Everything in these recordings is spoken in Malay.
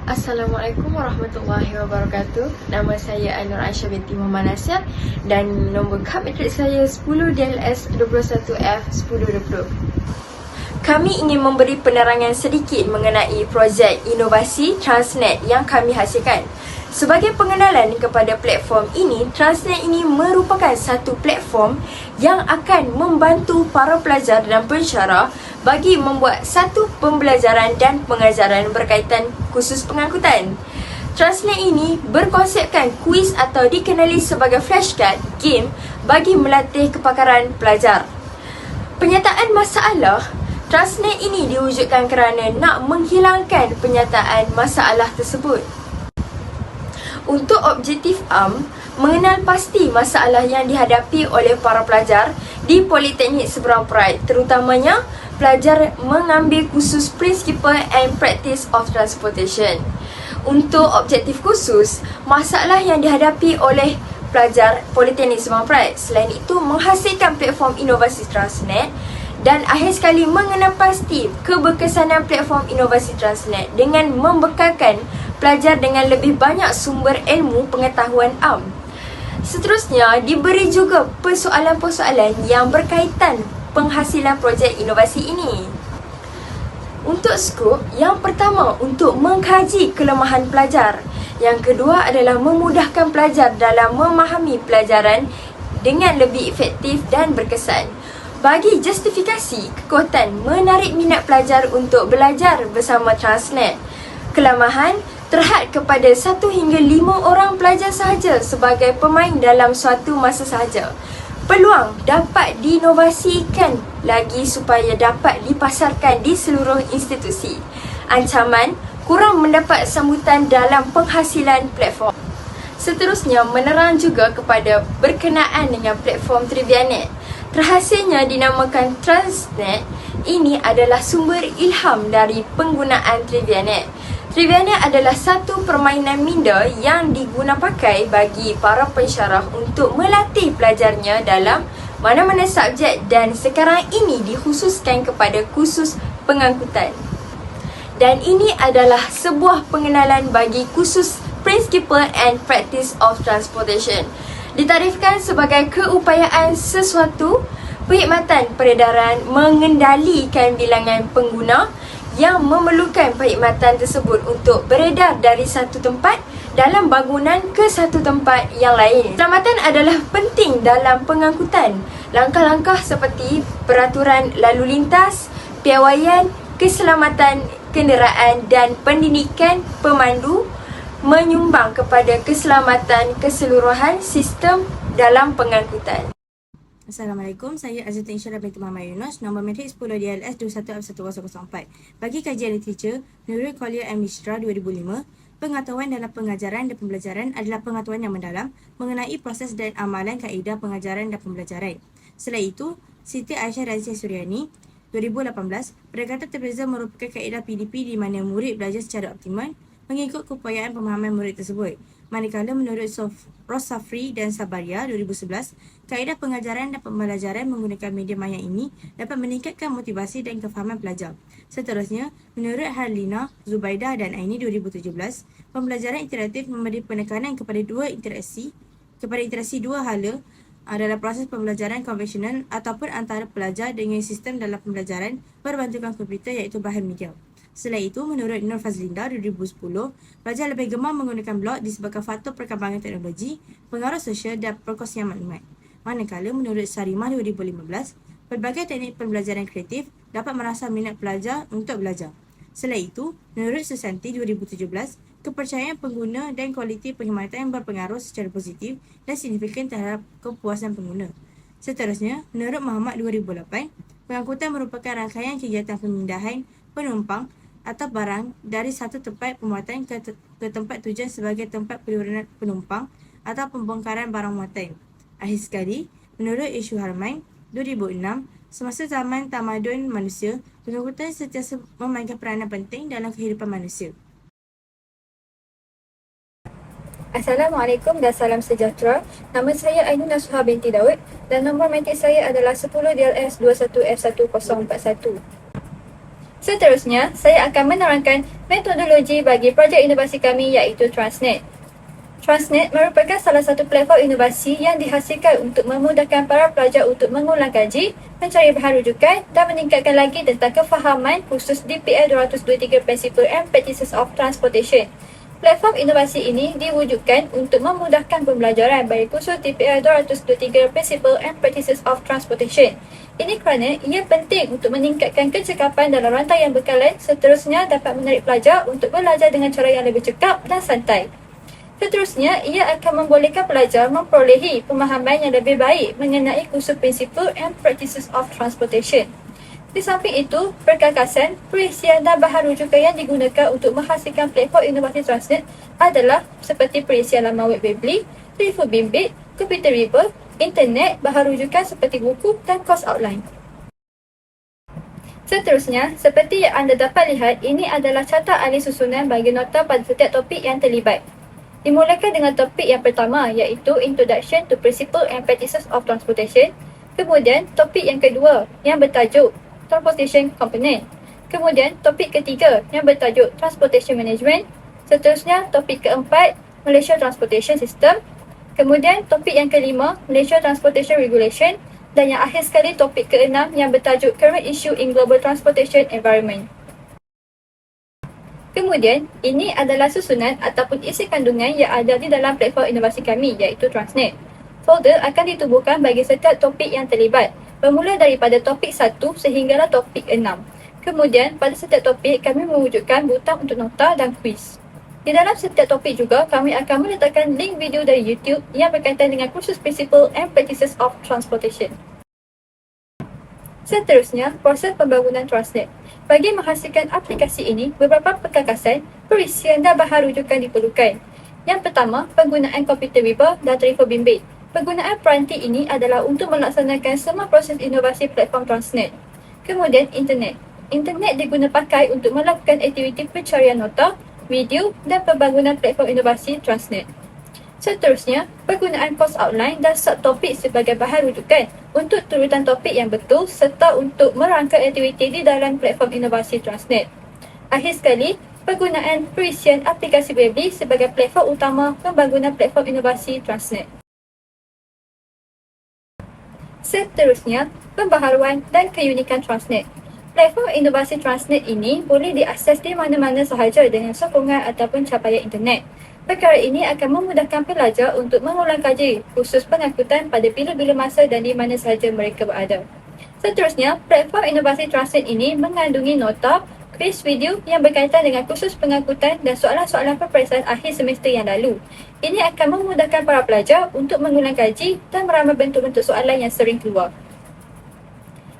Assalamualaikum warahmatullahi wabarakatuh. Nama saya Ainur Aisyah binti Muhammad Nasir dan nombor kad matrik saya 10 DLS 21F 1020. Kami ingin memberi penerangan sedikit mengenai projek inovasi Transnet yang kami hasilkan. Sebagai pengenalan kepada platform ini, Transnet ini merupakan satu platform yang akan membantu para pelajar dan pensyarah bagi membuat satu pembelajaran dan pengajaran berkaitan khusus pengangkutan. Transnet ini berkonsepkan kuis atau dikenali sebagai flashcard game bagi melatih kepakaran pelajar. Penyataan masalah Transnet ini diwujudkan kerana nak menghilangkan penyataan masalah tersebut. Untuk objektif mengenal pasti masalah yang dihadapi oleh para pelajar di Politeknik Seberang Perai, terutamanya pelajar mengambil kursus Principle and Practice of Transportation. Untuk objektif khusus, masalah yang dihadapi oleh pelajar Politeknik Seberang Perai, selain itu menghasilkan platform inovasi Transnet dan akhir sekali mengenal pasti keberkesanan platform inovasi Transnet dengan membekalkan pelajar dengan lebih banyak sumber ilmu pengetahuan Seterusnya, diberi juga persoalan-persoalan yang berkaitan penghasilan projek inovasi ini. Untuk skop, yang pertama untuk mengkaji kelemahan pelajar. Yang kedua adalah memudahkan pelajar dalam memahami pelajaran dengan lebih efektif dan berkesan. Bagi justifikasi kekuatan menarik minat pelajar untuk belajar bersama Transnet. Kelemahan terhad kepada 1 hingga 5 orang pelajar sahaja sebagai pemain dalam suatu masa sahaja. Peluang dapat diinovasikan lagi supaya dapat dipasarkan di seluruh institusi. Ancaman kurang mendapat sambutan dalam penghasilan platform. Seterusnya, menerang juga kepada berkenaan dengan platform TriviaNet. Terhasilnya dinamakan Transnet, ini adalah sumber ilham dari penggunaan TriviaNet. TriviaNet adalah satu permainan minda yang digunapakai bagi para pensyarah untuk melatih pelajarnya dalam mana-mana subjek dan sekarang ini dikhususkan kepada kursus pengangkutan. Dan ini adalah sebuah pengenalan bagi kursus Principle and Practice of Transportation. Ditarifkan sebagai keupayaan sesuatu perkhidmatan peredaran mengendalikan bilangan pengguna yang memerlukan perkhidmatan tersebut untuk beredar dari satu tempat dalam bangunan ke satu tempat yang lain. Keselamatan adalah penting dalam pengangkutan. Langkah-langkah seperti peraturan lalu lintas, piawaian, keselamatan kenderaan dan pendidikan pemandu menyumbang kepada keselamatan keseluruhan sistem dalam pengangkutan. Assalamualaikum, saya Azizatul Insyirah binti Muhammad Yunus, nombor matrik 10 DLS 21F1004. Bagi kajian literature, menurut Collier and Mishra 2005, pengetahuan dalam pengajaran dan pembelajaran adalah pengetahuan yang mendalam mengenai proses dan amalan kaedah pengajaran dan pembelajaran. Selain itu, Siti Aisyah dan Syed Suryani 2018 berkata terbeza merupakan kaedah PDP di mana murid belajar secara optimal mengikut keupayaan pemahaman murid tersebut. Manakala menurut Rosafri dan Sabaria 2011, kaedah pengajaran dan pembelajaran menggunakan media maya ini dapat meningkatkan motivasi dan kefahaman pelajar. Seterusnya, menurut Harlina, Zubaidah dan Aini 2017, pembelajaran interaktif memberi penekanan kepada interaksi dua hala dalam proses pembelajaran konvensional ataupun antara pelajar dengan sistem dalam pembelajaran berbantukan komputer iaitu bahan media. Selain itu, menurut Nur Fazlinda 2010, pelajar lebih gemar menggunakan blog disebabkan faktor perkembangan teknologi, pengaruh sosial dan perkongsian maklumat. Manakala menurut Sarimah 2015, pelbagai teknik pembelajaran kreatif dapat merasai minat pelajar untuk belajar. Selain itu, menurut Susanti 2017, kepercayaan pengguna dan kualiti perkhidmatan berpengaruh secara positif dan signifikan terhadap kepuasan pengguna. Seterusnya, menurut Muhammad 2008, pengangkutan merupakan rangkaian kegiatan pemindahan penumpang atau barang dari satu tempat pemuatan ke tempat tujuan sebagai tempat penurunan penumpang atau pembongkaran barang muatan. Akhir sekali, menurut Ishu Harman 2006, semasa zaman tamadun manusia, pengangkutan sentiasa memainkan peranan penting dalam kehidupan manusia. Assalamualaikum dan salam sejahtera. Nama saya Ainun Nasuha binti Daud dan nombor matrik saya adalah 10 DLS 21F1041. Seterusnya, saya akan menerangkan metodologi bagi projek inovasi kami iaitu Transnet. Transnet merupakan salah satu platform inovasi yang dihasilkan untuk memudahkan para pelajar untuk mengulang kaji, mencari bahan rujukan dan meningkatkan lagi tentang kefahaman khusus DPL 223 Principles and Practices of Transportation. Platform inovasi ini diwujudkan untuk memudahkan pembelajaran bagi kursus DPL 223 Principles and Practices of Transportation. Ini kerana ia penting untuk meningkatkan kecekapan dalam rantaian bekalan, seterusnya dapat menarik pelajar untuk belajar dengan cara yang lebih cekap dan santai. Seterusnya, ia akan membolehkan pelajar memperolehi pemahaman yang lebih baik mengenai kursus Principles and Practices of Transportation. Di samping itu, perkakasan, perisian dan bahan rujukan yang digunakan untuk menghasilkan platform inovasi Transnet adalah seperti perisian laman web Weebly, telefon bimbit, komputer reader, internet, bahan rujukan seperti buku dan course outline. Seterusnya, seperti yang anda dapat lihat, ini adalah carta ahli susunan bagi nota pada setiap topik yang terlibat. Dimulakan dengan topik yang pertama iaitu Introduction to Principles and Practices of Transportation. Kemudian topik yang kedua yang bertajuk Transportation Component. Kemudian topik ketiga yang bertajuk Transportation Management. Seterusnya topik keempat Malaysia Transportation System. Kemudian topik yang kelima Malaysia Transportation Regulation. Dan yang akhir sekali topik keenam yang bertajuk Current Issue in Global Transportation Environment. Kemudian, ini adalah susunan ataupun isi kandungan yang ada di dalam platform inovasi kami iaitu Transnet. Folder akan ditubuhkan bagi setiap topik yang terlibat, bermula daripada topik 1 sehinggalah topik 6. Kemudian, pada setiap topik kami mewujudkan butang untuk nota dan kuis. Di dalam setiap topik juga, kami akan meletakkan link video dari YouTube yang berkaitan dengan kursus Principles and Practices of Transportation. Seterusnya, proses pembangunan Transnet. Bagi menghasilkan aplikasi ini, beberapa perkakasan, perisian dan bahan rujukan diperlukan. Yang pertama, penggunaan komputer reader dan telefon bimbit. Penggunaan peranti ini adalah untuk melaksanakan semua proses inovasi platform Transnet. Kemudian, internet. Internet diguna pakai untuk melakukan aktiviti pencarian nota, video dan pembangunan platform inovasi Transnet. Seterusnya, penggunaan course outline dan subtopik sebagai bahan rujukan untuk turutan topik yang betul serta untuk merangka aktiviti di dalam platform inovasi Transnet. Akhir sekali, penggunaan perisian aplikasi Weebly sebagai platform utama pembangunan platform inovasi Transnet. Seterusnya, pembaharuan dan keunikan Transnet. Platform inovasi Transnet ini boleh diakses di mana-mana sahaja dengan sokongan ataupun capaian internet. Perkara ini akan memudahkan pelajar untuk mengulang kaji khusus pengangkutan pada bila-bila masa dan di mana sahaja mereka berada. Seterusnya, platform inovasi Transnet ini mengandungi nota, kuis video yang berkaitan dengan khusus pengangkutan dan soalan-soalan peperiksaan akhir semester yang lalu. Ini akan memudahkan para pelajar untuk mengulang kaji dan meramal bentuk-bentuk soalan yang sering keluar.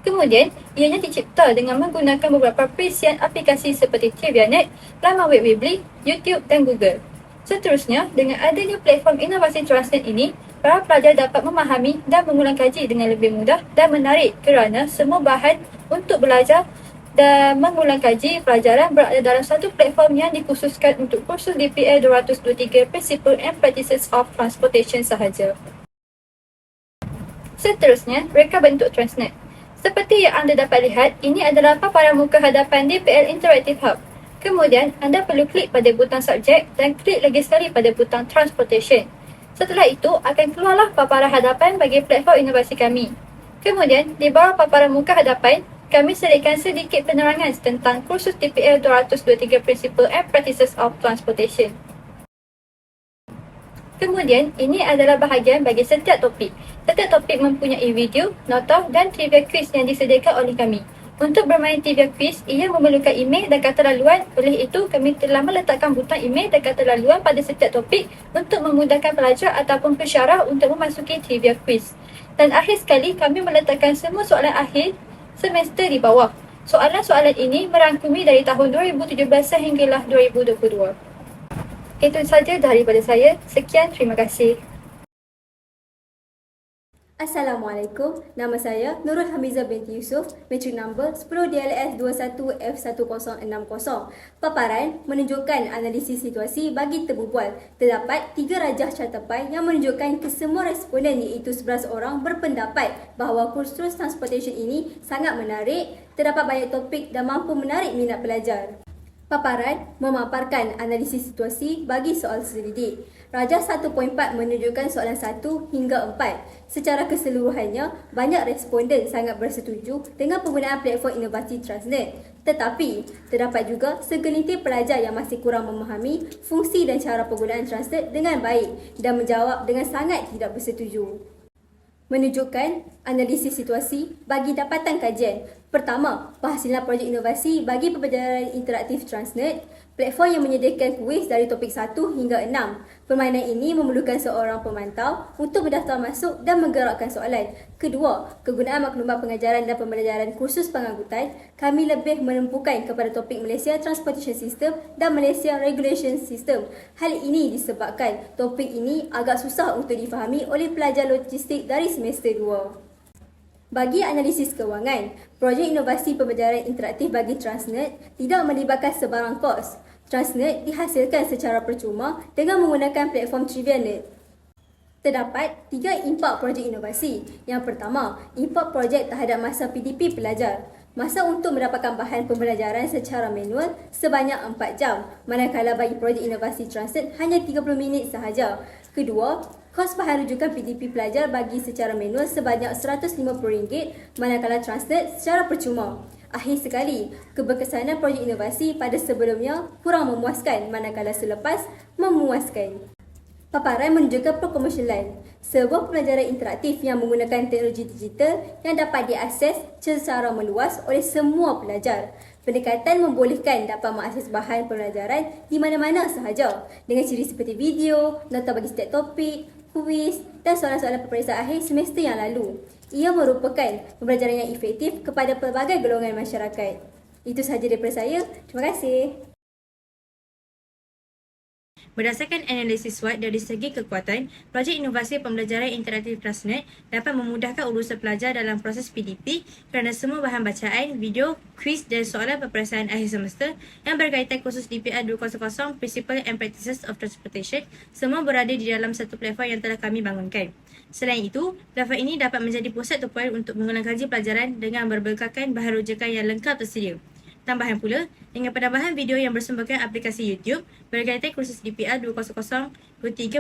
Kemudian, ianya dicipta dengan menggunakan beberapa perisian aplikasi seperti TriviaNet, laman web Weebly, YouTube dan Google. Seterusnya, dengan adanya platform inovasi Transnet ini, para pelajar dapat memahami dan mengulang kaji dengan lebih mudah dan menarik kerana semua bahan untuk belajar dan mengulang kaji pelajaran berada dalam satu platform yang dikhususkan untuk kursus DPL 223 Principles and Practices of Transportation sahaja. Seterusnya, reka bentuk Transnet. Seperti yang anda dapat lihat, ini adalah paparan muka hadapan DPL Interactive Hub. Kemudian, anda perlu klik pada butang subjek dan klik lagi sekali pada butang Transportation. Setelah itu, akan keluarlah paparan hadapan bagi platform inovasi kami. Kemudian, di bawah paparan muka hadapan, kami selitkan sedikit penerangan tentang kursus DPL 223 Principles and Practices of Transportation. Kemudian, ini adalah bahagian bagi setiap topik. Setiap topik mempunyai video, nota dan trivia quiz yang disediakan oleh kami. Untuk bermain trivia quiz, ia memerlukan email dan kata laluan. Oleh itu, kami telah meletakkan butang email dan kata laluan pada setiap topik untuk memudahkan pelajar ataupun pensyarah untuk memasuki trivia quiz. Dan akhir sekali, kami meletakkan semua soalan akhir semester di bawah. Soalan-soalan ini merangkumi dari tahun 2017 sehinggalah 2022. Itu saja daripada saya. Sekian, terima kasih. Assalamualaikum, nama saya Nurul Hamizah binti Yusof, matrik number 10 DLS 21F1060. Paparan menunjukkan analisis situasi bagi terbubual. Terdapat 3 rajah cartapan yang menunjukkan kesemua responden iaitu 11 orang berpendapat bahawa kursus transportation ini sangat menarik, terdapat banyak topik dan mampu menarik minat pelajar. Paparan memaparkan analisis situasi bagi soal selidik. Rajah 1.4 menunjukkan soalan 1 hingga 4. Secara keseluruhannya, banyak responden sangat bersetuju dengan penggunaan platform inovasi Transnet. Tetapi, terdapat juga segelintir pelajar yang masih kurang memahami fungsi dan cara penggunaan Transnet dengan baik dan menjawab dengan sangat tidak bersetuju. Menunjukkan analisis situasi bagi dapatan kajian. Pertama, penghasilan projek inovasi bagi pembelajaran interaktif Transnet, platform yang menyediakan kuis dari topik 1 hingga 6. Permainan ini memerlukan seorang pemantau untuk mendaftar masuk dan menggerakkan soalan. Kedua, kegunaan maklumat pengajaran dan pembelajaran kursus pengangkutan, kami lebih menumpukan kepada topik Malaysia Transportation System dan Malaysia Regulation System. Hal ini disebabkan topik ini agak susah untuk difahami oleh pelajar logistik dari semester 2. Bagi analisis kewangan, projek inovasi pembelajaran interaktif bagi Transnet tidak melibatkan sebarang kos. Transnet dihasilkan secara percuma dengan menggunakan platform TriviaNet. Terdapat 3 impak projek inovasi. Yang pertama, impak projek terhadap masa PDP pelajar. Masa untuk mendapatkan bahan pembelajaran secara manual sebanyak 4 jam, manakala bagi projek inovasi Transnet hanya 30 minit sahaja. Kedua, kos bahan rujukan PDP pelajar bagi secara manual sebanyak RM150, manakala Transnet secara percuma. Akhir sekali, keberkesanan projek inovasi pada sebelumnya kurang memuaskan, manakala selepas memuaskan. Paparan menunjukkan perkomersialan, sebuah pembelajaran interaktif yang menggunakan teknologi digital yang dapat diakses secara meluas oleh semua pelajar. Pendekatan membolehkan dapat mengakses bahan pembelajaran di mana-mana sahaja dengan ciri seperti video, nota bagi setiap topik, kuis dan soalan-soalan peperiksaan akhir semester yang lalu. Ia merupakan pembelajaran yang efektif kepada pelbagai golongan masyarakat. Itu sahaja daripada saya. Terima kasih. Berdasarkan analisis SWOT dari segi kekuatan, projek inovasi pembelajaran interaktif Transnet dapat memudahkan urusan pelajar dalam proses PDP kerana semua bahan bacaan, video, kuis dan soalan peperiksaan akhir semester yang berkaitan kursus DPR 200 Principles and Practices of Transportation semua berada di dalam satu platform yang telah kami bangunkan. Selain itu, platform ini dapat menjadi pusat tumpuan untuk mengulang kaji pelajaran dengan berbekalkan bahan rujukan yang lengkap tersedia. Tambahan pula, dengan penambahan video yang bersumberkan aplikasi YouTube berkaitan kursus DPR 2023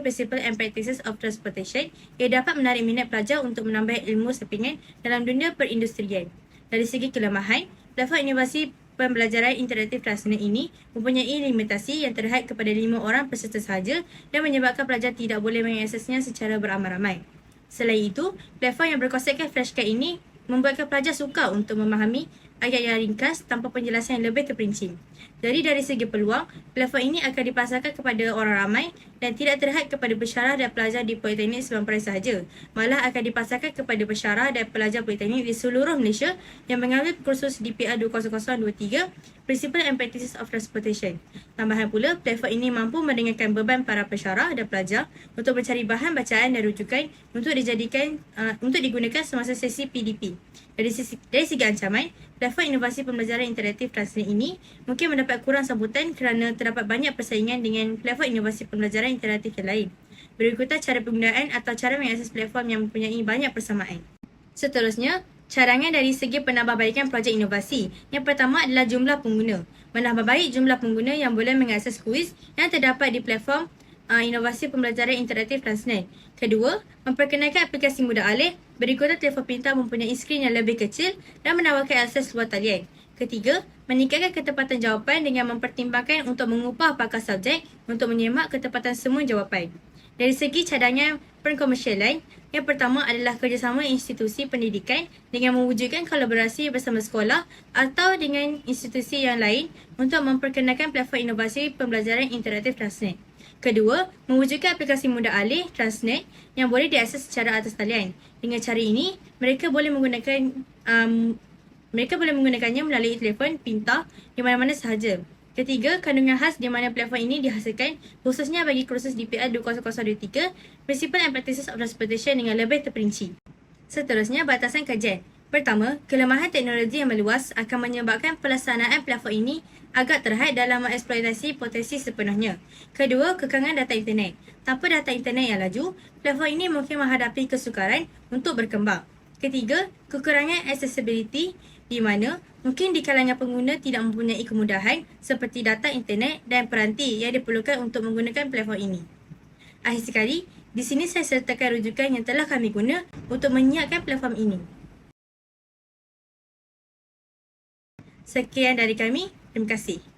Principles and Practices of Transportation, ia dapat menarik minat pelajar untuk menambah ilmu sampingan dalam dunia perindustrian. Dari segi kelemahan, platform inovasi pembelajaran interaktif Transnet ini mempunyai limitasi yang terhad kepada 5 orang peserta sahaja dan menyebabkan pelajar tidak boleh mengaksesnya secara beramai-ramai. Selain itu, platform yang berkonsepkan flashcard ini membuatkan pelajar sukar untuk memahami ayat yang ringkas tanpa penjelasan yang lebih terperinci. Jadi dari segi peluang, platform ini akan dipasarkan kepada orang ramai dan tidak terhad kepada pensyarah dan pelajar di Politeknik Sebang Perai sahaja. Malah akan dipasarkan kepada pensyarah dan pelajar Politeknik di seluruh Malaysia yang mengambil kursus DPR 2023 Principles and Practices of Transportation. Tambahan pula, platform ini mampu meringankan beban para pensyarah dan pelajar untuk mencari bahan bacaan dan rujukan untuk digunakan semasa sesi PDP. Dari segi ancaman, platform inovasi pembelajaran interaktif Transnet ini mungkin mendapat kurang sambutan kerana terdapat banyak persaingan dengan platform inovasi pembelajaran interaktif yang lain. Berikutan cara penggunaan atau cara mengakses platform yang mempunyai banyak persamaan. Seterusnya, carangan dari segi penambahbaikan projek inovasi. Yang pertama adalah jumlah pengguna. Menambah baik jumlah pengguna yang boleh mengakses kuis yang terdapat di platform inovasi pembelajaran interaktif Transnet. Kedua, memperkenalkan aplikasi mudah alih. Berikutan telefon pintar mempunyai skrin yang lebih kecil dan menawarkan akses luar talian. Ketiga, meningkatkan ketepatan jawapan dengan mempertimbangkan untuk mengupah pakar subjek untuk menyemak ketepatan semua jawapan. Dari segi cadangan perkomersialan, yang pertama adalah kerjasama institusi pendidikan dengan mewujudkan kolaborasi bersama sekolah atau dengan institusi yang lain untuk memperkenalkan platform inovasi pembelajaran interaktif Transnet. Kedua, mewujudkan aplikasi mudah alih Transnet yang boleh diakses secara atas talian. Dengan cara ini, mereka boleh menggunakannya melalui telefon pintar di mana-mana sahaja. Ketiga, kandungan khas di mana platform ini dihasilkan khususnya bagi kursus DPR 2023 Principles and Practices of Transportation dengan lebih terperinci. Seterusnya, batasan kajian. Pertama, kelemahan teknologi yang meluas akan menyebabkan pelaksanaan platform ini agak terhad dalam mengeksploitasi potensi sepenuhnya. Kedua, kekangan data internet. Tanpa data internet yang laju, platform ini mungkin menghadapi kesukaran untuk berkembang. Ketiga, kekurangan accessibility di mana mungkin di kalangan pengguna tidak mempunyai kemudahan seperti data internet dan peranti yang diperlukan untuk menggunakan platform ini. Akhir sekali, di sini saya sertakan rujukan yang telah kami guna untuk menyiapkan platform ini. Sekian dari kami. Terima kasih.